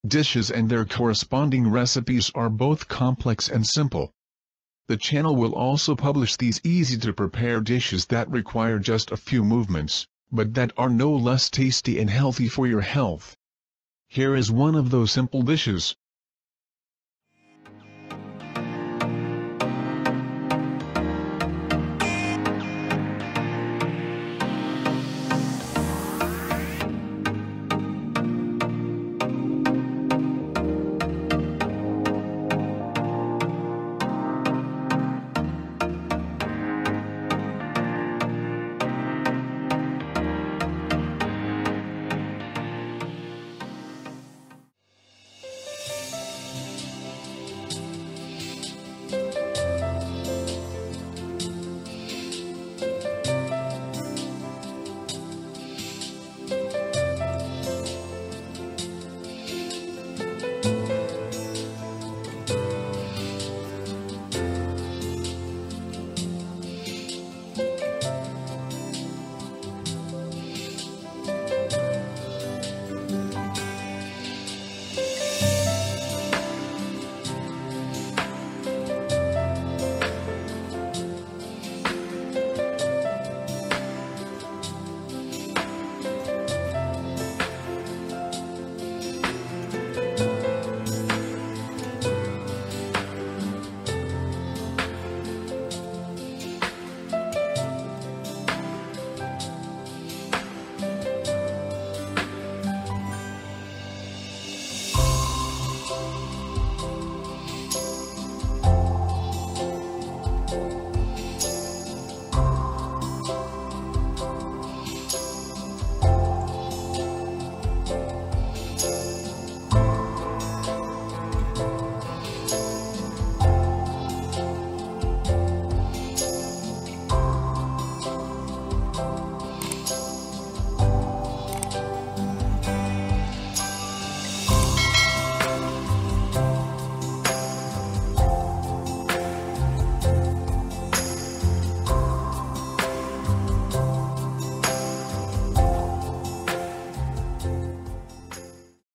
dishes and their corresponding recipes are both complex and simple. The channel will also publish these easy-to-prepare dishes that require just a few movements, but that are no less tasty and healthy for your health. Here is one of those simple dishes,